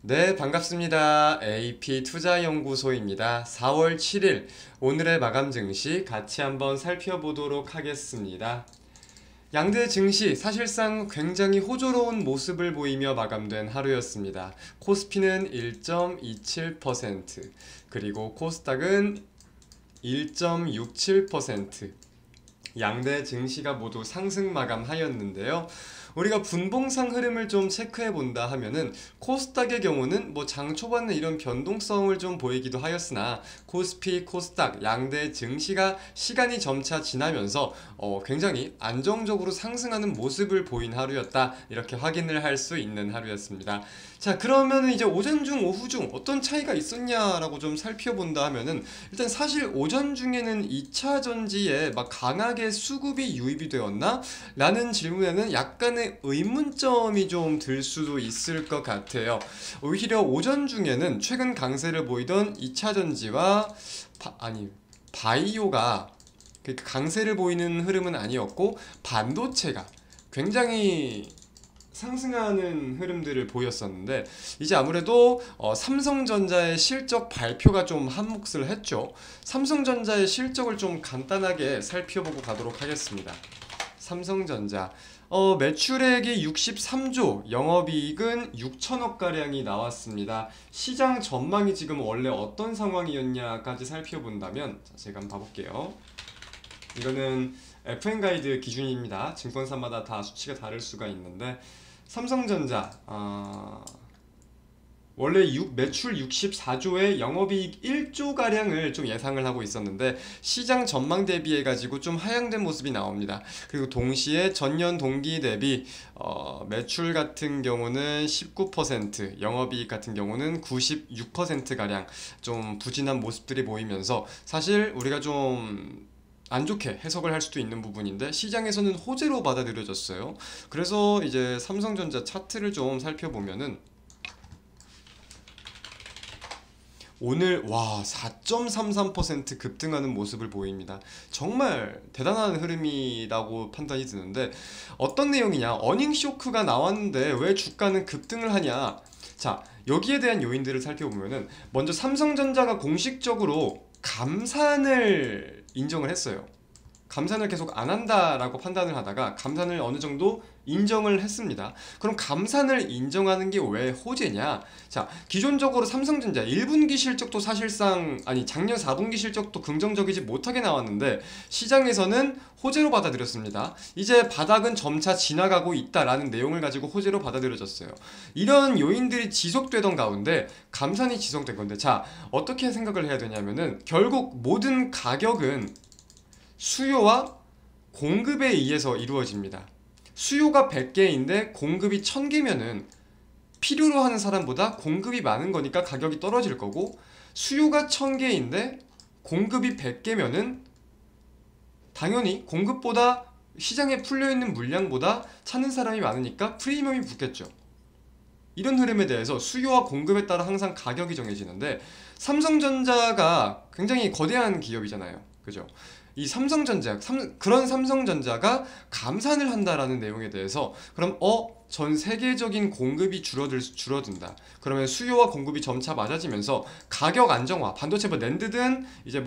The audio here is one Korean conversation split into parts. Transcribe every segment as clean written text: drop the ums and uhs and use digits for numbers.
네, 반갑습니다. AP투자연구소입니다. 4월 7일 오늘의 마감 증시 같이 한번 살펴보도록 하겠습니다. 양대 증시 사실상 굉장히 호조로운 모습을 보이며 마감된 하루였습니다. 코스피는 1.27%, 그리고 코스닥은 1.67%, 양대 증시가 모두 상승 마감하였는데요. 우리가 분봉상 흐름을 좀 체크해 본다 하면은 코스닥의 경우는 뭐 장 초반에 이런 변동성을 좀 보이기도 하였으나 코스피, 코스닥, 양대 증시가 시간이 점차 지나면서 굉장히 안정적으로 상승하는 모습을 보인 하루였다, 이렇게 확인을 할 수 있는 하루였습니다. 자, 그러면은 이제 오전 중, 오후 중 어떤 차이가 있었냐라고 좀 살펴본다 하면은 일단 사실 오전 중에는 2차 전지에 막 강하게 수급이 유입이 되었나? 라는 질문에는 약간의 의문점이 좀 들 수도 있을 것 같아요. 오히려 오전 중에는 최근 강세를 보이던 2차 전지와 바이오가 강세를 보이는 흐름은 아니었고, 반도체가 굉장히 상승하는 흐름들을 보였었는데, 이제 아무래도 삼성전자의 실적 발표가 좀 한몫을 했죠. 삼성전자의 실적을 좀 간단하게 살펴보고 가도록 하겠습니다. 삼성전자 매출액이 63조, 영업이익은 6천억가량이 나왔습니다. 시장 전망이 지금 원래 어떤 상황이었냐까지 살펴본다면, 제가 한번 봐볼게요. 이거는 FN가이드 기준입니다. 증권사마다 다 수치가 다를 수가 있는데, 삼성전자 원래 매출 64조에 영업이익 1조가량을 좀 예상을 하고 있었는데, 시장 전망 대비해 가지고 좀 하향된 모습이 나옵니다. 그리고 동시에 전년 동기 대비 매출 같은 경우는 19%, 영업이익 같은 경우는 96%가량 좀 부진한 모습들이 보이면서, 사실 우리가 좀 안 좋게 해석을 할 수도 있는 부분인데 시장에서는 호재로 받아들여졌어요. 그래서 이제 삼성전자 차트를 좀 살펴보면은 오늘 4.33% 급등하는 모습을 보입니다. 정말 대단한 흐름이라고 판단이 드는데, 어떤 내용이냐, 어닝 쇼크가 나왔는데 왜 주가는 급등을 하냐. 자, 여기에 대한 요인들을 살펴보면은 먼저 삼성전자가 공식적으로 감산을 인정을 했어요. 감산을 계속 안 한다라고 판단을 하다가 감산을 어느 정도 인정을 했습니다. 그럼 감산을 인정하는 게 왜 호재냐? 자, 기존적으로 삼성전자 1분기 실적도 사실상 작년 4분기 실적도 긍정적이지 못하게 나왔는데 시장에서는 호재로 받아들였습니다. 이제 바닥은 점차 지나가고 있다라는 내용을 가지고 호재로 받아들여졌어요. 이런 요인들이 지속되던 가운데 감산이 지속된 건데, 자, 어떻게 생각을 해야 되냐면은 결국 모든 가격은 수요와 공급에 의해서 이루어집니다. 수요가 100개인데 공급이 1000개면은 필요로 하는 사람보다 공급이 많은 거니까 가격이 떨어질 거고, 수요가 1000개인데 공급이 100개면은 당연히 공급보다 시장에 풀려있는 물량보다 찾는 사람이 많으니까 프리미엄이 붙겠죠. 이런 흐름에 대해서 수요와 공급에 따라 항상 가격이 정해지는데, 삼성전자가 굉장히 거대한 기업이잖아요. 그죠? 이 그런 삼성전자가 감산을 한다라는 내용에 대해서, 그럼 전 세계적인 공급이 줄어든다. 그러면 수요와 공급이 점차 맞아지면서 가격 안정화, 반도체 낸드든 이제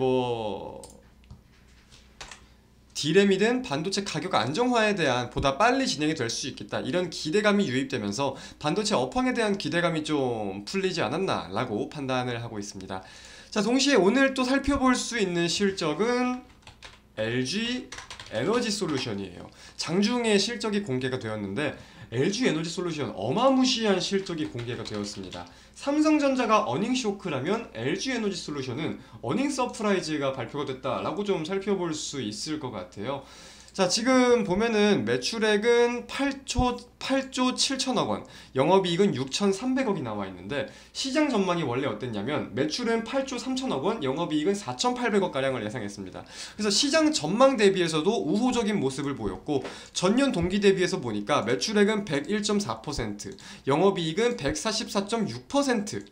디램이든 반도체 가격 안정화에 대한 보다 빨리 진행이 될 수 있겠다, 이런 기대감이 유입되면서 반도체 업황에 대한 기대감이 좀 풀리지 않았나 라고 판단을 하고 있습니다. 자, 동시에 오늘 또 살펴볼 수 있는 실적은 LG 에너지 솔루션이에요. 장중에 실적이 공개가 되었는데 LG 에너지 솔루션 어마무시한 실적이 공개가 되었습니다. 삼성전자가 어닝 쇼크라면 LG 에너지 솔루션은 어닝 서프라이즈가 발표가 됐다라고 좀 살펴볼 수 있을 것 같아요. 자, 지금 보면은 매출액은 8조 7천억 원, 영업이익은 6,300억이 나와 있는데, 시장 전망이 원래 어땠냐면 매출은 8조 3천억 원, 영업이익은 4,800억 가량을 예상했습니다. 그래서 시장 전망 대비해서도 우호적인 모습을 보였고, 전년 동기 대비해서 보니까 매출액은 101.4%, 영업이익은 144.6%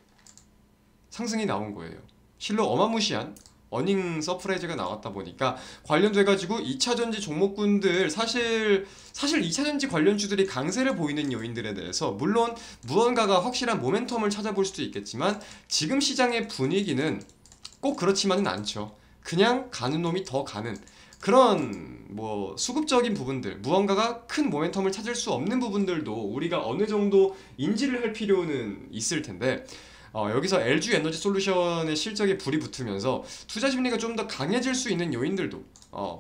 상승이 나온 거예요. 실로 어마무시한 어닝 서프라이즈가 나왔다 보니까 관련돼가지고 2차전지 종목군들 사실 2차전지 관련주들이 강세를 보이는 요인들에 대해서 물론 무언가가 확실한 모멘텀을 찾아볼 수도 있겠지만 지금 시장의 분위기는 꼭 그렇지만은 않죠. 그냥 가는 놈이 더 가는 그런 뭐 수급적인 부분들, 무언가가 큰 모멘텀을 찾을 수 없는 부분들도 우리가 어느 정도 인지를 할 필요는 있을 텐데 여기서 LG 에너지 솔루션의 실적에 불이 붙으면서 투자 심리가 좀 더 강해질 수 있는 요인들도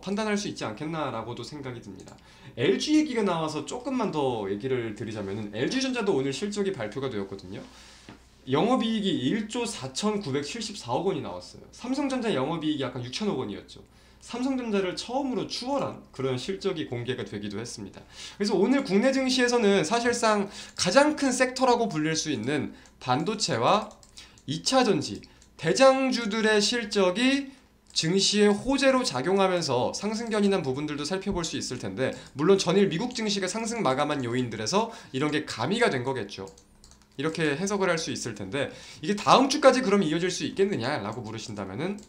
판단할 수 있지 않겠나라고도 생각이 듭니다. LG 얘기가 나와서 조금만 더 얘기를 드리자면은 LG전자도 오늘 실적이 발표가 되었거든요. 영업이익이 1조 4,974억 원이 나왔어요. 삼성전자 영업이익이 약간 6천억 원이었죠. 삼성전자를 처음으로 추월한 그런 실적이 공개가 되기도 했습니다. 그래서 오늘 국내 증시에서는 사실상 가장 큰 섹터라고 불릴 수 있는 반도체와 2차전지, 대장주들의 실적이 증시의 호재로 작용하면서 상승견이 난 부분들도 살펴볼 수 있을 텐데 물론 전일 미국 증시가 상승 마감한 요인들에서 이런 게 가미가 된 거겠죠. 이렇게 해석을 할 수 있을 텐데 이게 다음 주까지 그럼 이어질 수 있겠느냐라고 물으신다면은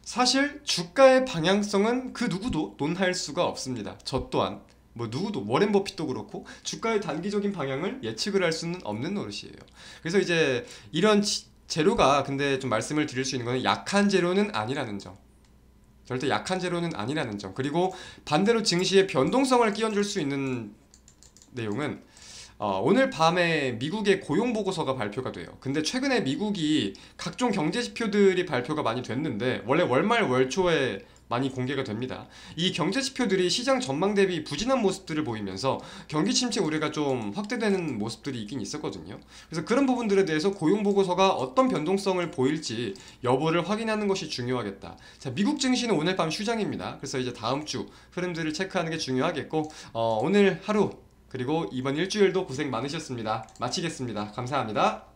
사실 주가의 방향성은 그 누구도 논할 수가 없습니다. 저 또한 뭐 누구도 워렌 버핏도 그렇고 주가의 단기적인 방향을 예측을 할 수는 없는 노릇이에요. 그래서 이제 이런 재료가 근데 좀 말씀을 드릴 수 있는 건 약한 재료는 아니라는 점. 절대 약한 재료는 아니라는 점. 그리고 반대로 증시의 변동성을 끼얹을 수 있는 내용은 오늘 밤에 미국의 고용보고서가 발표가 돼요. 근데 최근에 미국이 각종 경제지표들이 발표가 많이 됐는데 원래 월말 월초에 많이 공개가 됩니다. 이 경제지표들이 시장 전망 대비 부진한 모습들을 보이면서 경기 침체 우려가 좀 확대되는 모습들이 있긴 있었거든요. 그래서 그런 부분들에 대해서 고용보고서가 어떤 변동성을 보일지 여부를 확인하는 것이 중요하겠다. 자, 미국 증시는 오늘 밤 휴장입니다. 그래서 이제 다음 주 흐름들을 체크하는 게 중요하겠고 오늘 하루 그리고 이번 일주일도 고생 많으셨습니다. 마치겠습니다. 감사합니다.